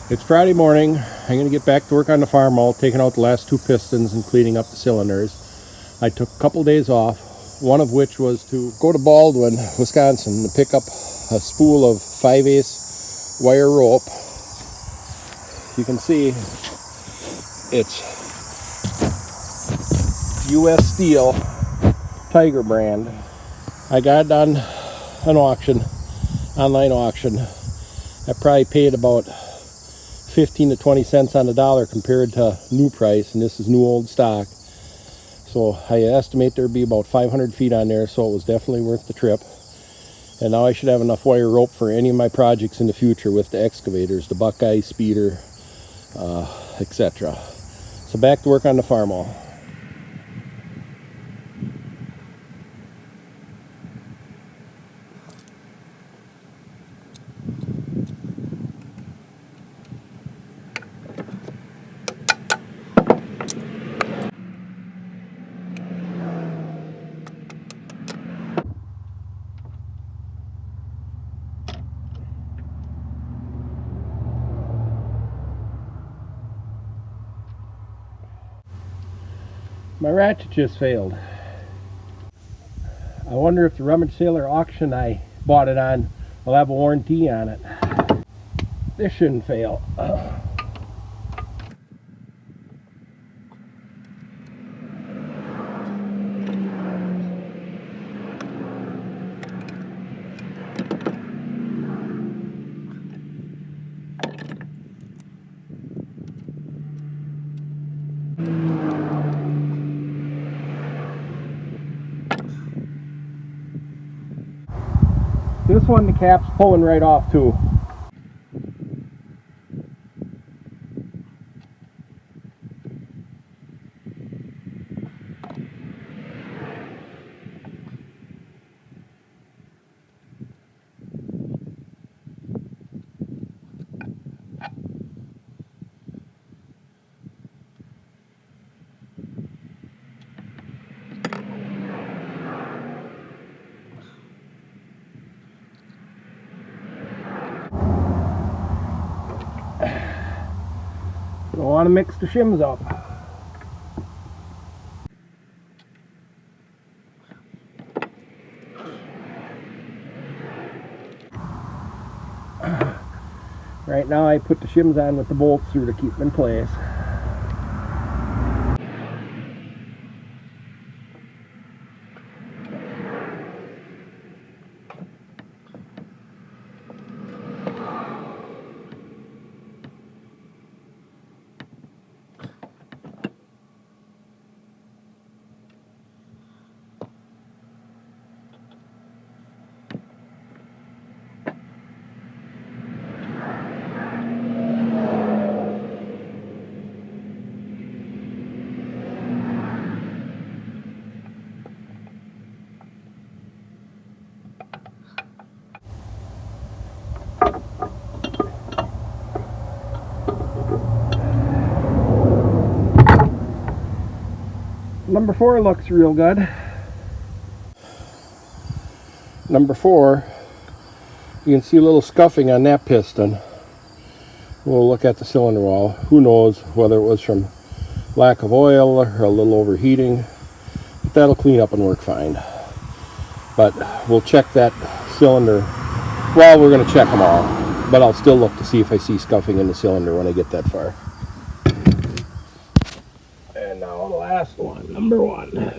It's Friday morning. I'm going to get back to work on the Farmall, taking out the last two pistons and cleaning up the cylinders. I took a couple days off, one of which was to go to Baldwin, Wisconsin, to pick up a spool of 5/8 wire rope. You can see it's US Steel Tiger brand. I got it on an auction, online auction. I probably paid about 15 to 20 cents on the dollar compared to new price, and this is new old stock. So I estimate there'd be about 500 feet on there, so it was definitely worth the trip. And now I should have enough wire rope for any of my projects in the future with the excavators, the Buckeye, Speeder, etc. So back to work on the Farmall. My ratchet just failed. I wonder if the rummage sailor auction I bought it on will have a warranty on it. This shouldn't fail. This one, the cap's pulling right off too. Don't want to mix the shims up. Right now I put the shims on with the bolts through to keep them in place. Number 4 looks real good. Number 4, you can see a little scuffing on that piston. We'll look at the cylinder wall. Who knows whether it was from lack of oil or a little overheating. But that'll clean up and work fine. But we'll check that cylinder. Well, we're going to check them all. But I'll still look to see if I see scuffing in the cylinder when I get that far. And now the last one, number 1.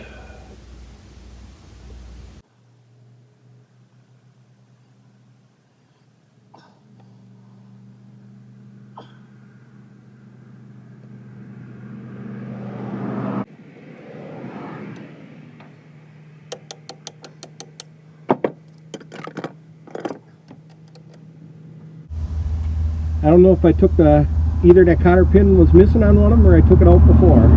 I don't know if I took either that cotter pin was missing on one of them or I took it out before.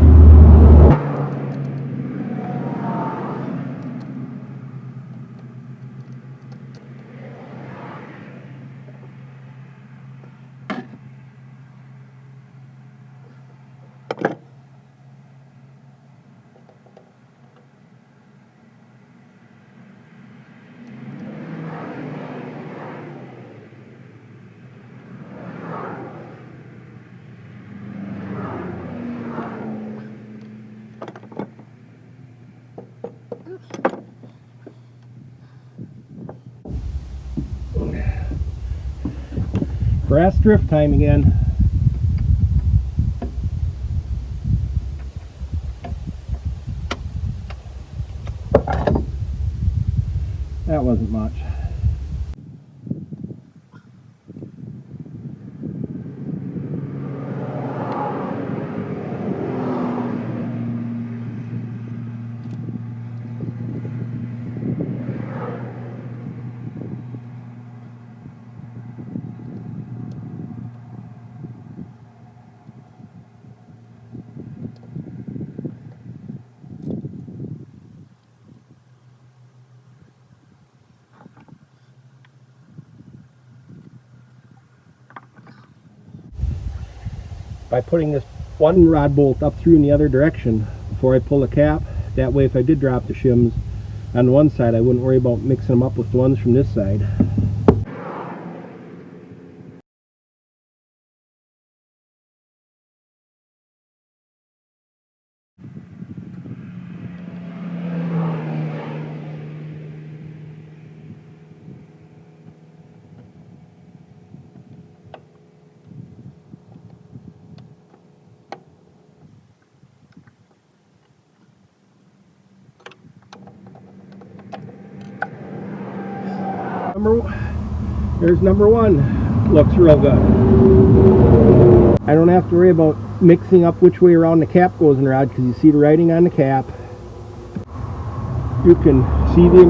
Brass drift time again. That wasn't much. By putting this one rod bolt up through in the other direction before I pull the cap, that way if I did drop the shims on one side, I wouldn't worry about mixing them up with the ones from this side. There's number one. Looks real good. I don't have to worry about mixing up which way around the cap goes in the rod because you see the writing on the cap. You can see the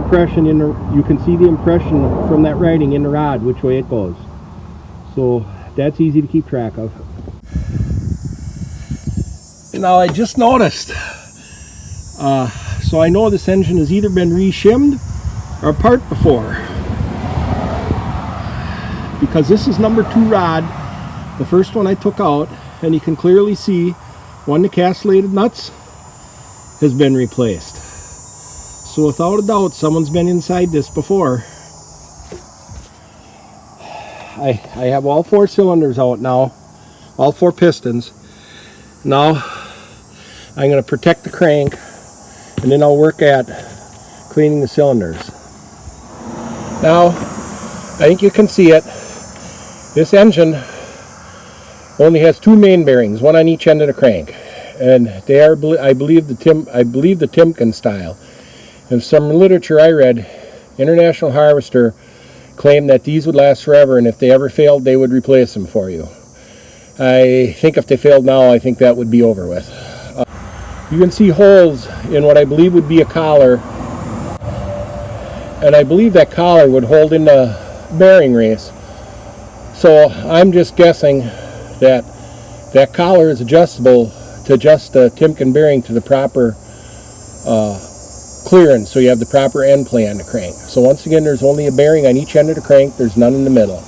impression from that writing in the rod which way it goes. So that's easy to keep track of. Now I just noticed. So I know this engine has either been re-shimmed or apart before. Because this is number 2 rod, the first one I took out, and you can clearly see one of the castellated nuts has been replaced. So without a doubt, someone's been inside this before. I have all 4 cylinders out now, all 4 pistons. Now I'm going to protect the crank, and then I'll work at cleaning the cylinders. Now I think you can see it. This engine only has 2 main bearings, one on each end of the crank, and they are, I believe, the Timken style. In some literature I read, International Harvester claimed that these would last forever, and if they ever failed, they would replace them for you. I think if they failed now, I think that would be over with. You can see holes in what I believe would be a collar, and I believe that collar would hold in the bearing race. So I'm just guessing that that collar is adjustable to adjust the Timken bearing to the proper clearance, so you have the proper end play on the crank. So once again, there's only a bearing on each end of the crank, there's none in the middle.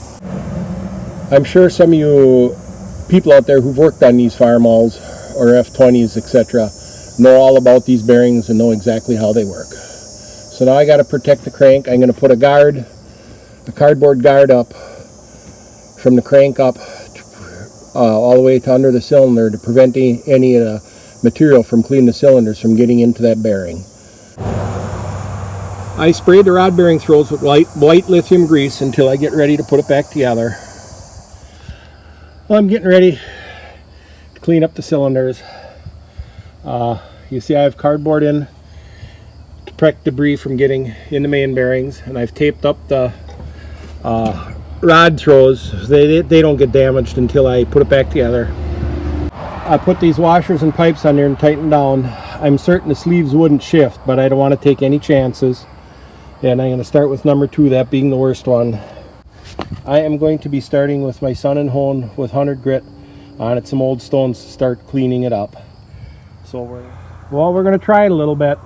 I'm sure some of you people out there who've worked on these Farmalls or F20s, etc., know all about these bearings and know exactly how they work. So now I got to protect the crank. I'm going to put a guard, a cardboard guard up from the crank up all the way to under the cylinder to prevent any of the material from cleaning the cylinders from getting into that bearing. I sprayed the rod bearing throws with white lithium grease until I get ready to put it back together. Well, I'm getting ready to clean up the cylinders. You see I have cardboard in to protect debris from getting in the main bearings, and I've taped up the rod throws. They don't get damaged until I put it back together. I put these washers and pipes on there and tighten down. I'm certain the sleeves wouldn't shift, but I don't want to take any chances. And I'm going to start with number 2, that being the worst one. I am going to be starting with my Sun and Hone with 100 grit on it, some old stones to start cleaning it up. So we're going to try it a little bit.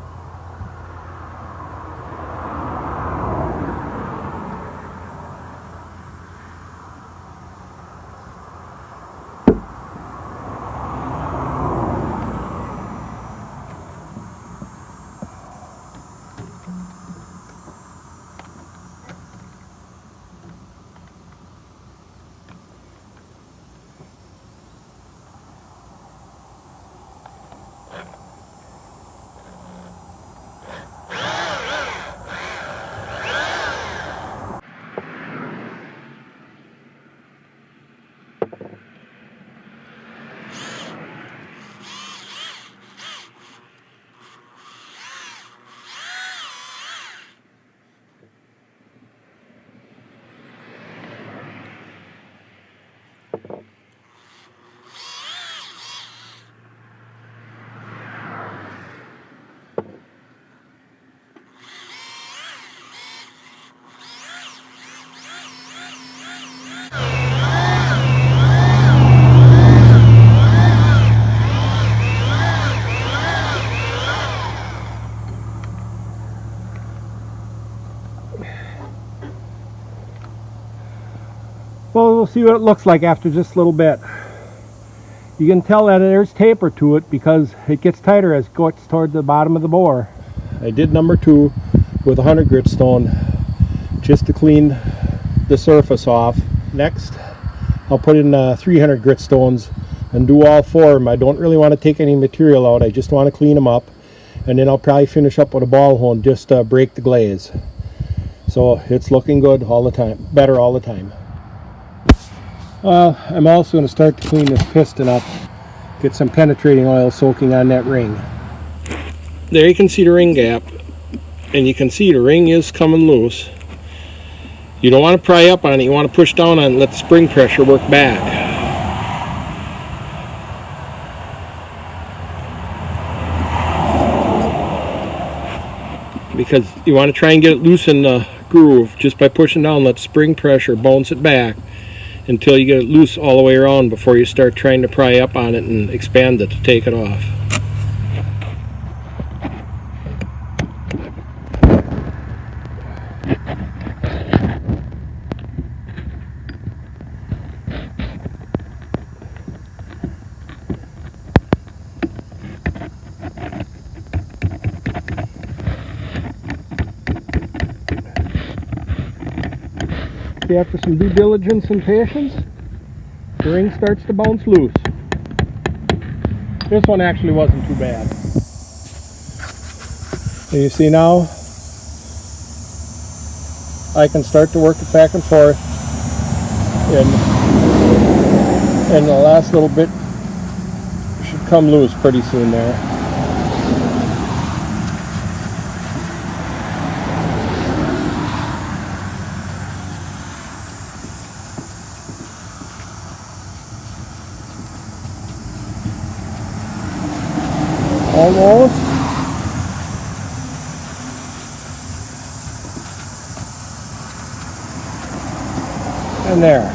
we'll see what it looks like after just a little bit. You can tell that there's taper to it because it gets tighter as it goes toward the bottom of the bore. I did number 2 with 100 grit stone just to clean the surface off. Next, I'll put in 300 grit stones and do all 4 of them. I don't really want to take any material out. I just want to clean them up, and then I'll probably finish up with a ball hole and just break the glaze. So it's looking good all the time, better all the time. I'm also going to start to clean this piston up, get some penetrating oil soaking on that ring. There you can see the ring gap, and you can see the ring is coming loose. You don't want to pry up on it, you want to push down on it and let the spring pressure work back. Because you want to try and get it loose in the groove just by pushing down, let the spring pressure bounce it back until you get it loose all the way around before you start trying to pry up on it and expand it to take it off. After some due diligence and patience, the ring starts to bounce loose. This one actually wasn't too bad. And you see now, I can start to work it back and forth, and the last little bit should come loose pretty soon there. Almost. And there.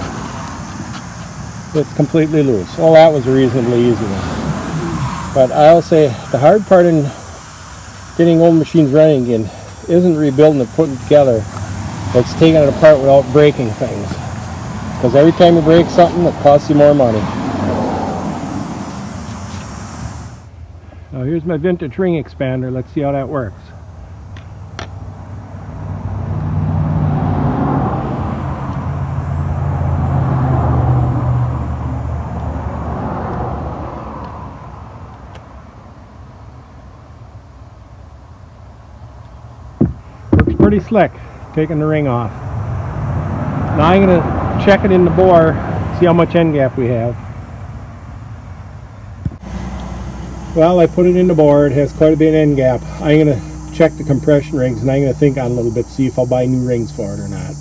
It's completely loose. Well, that was a reasonably easy one. But I'll say the hard part in getting old machines running again isn't rebuilding and putting it together. It's taking it apart without breaking things. Because every time you break something, it costs you more money. Now here's my vintage ring expander. Let's see how that works. Works pretty slick, taking the ring off. Now I'm going to check it in the bore, see how much end gap we have. Well, I put it in the bore. It has quite a bit of end gap. I'm going to check the compression rings, and I'm going to think on it a little bit, see if I'll buy new rings for it or not.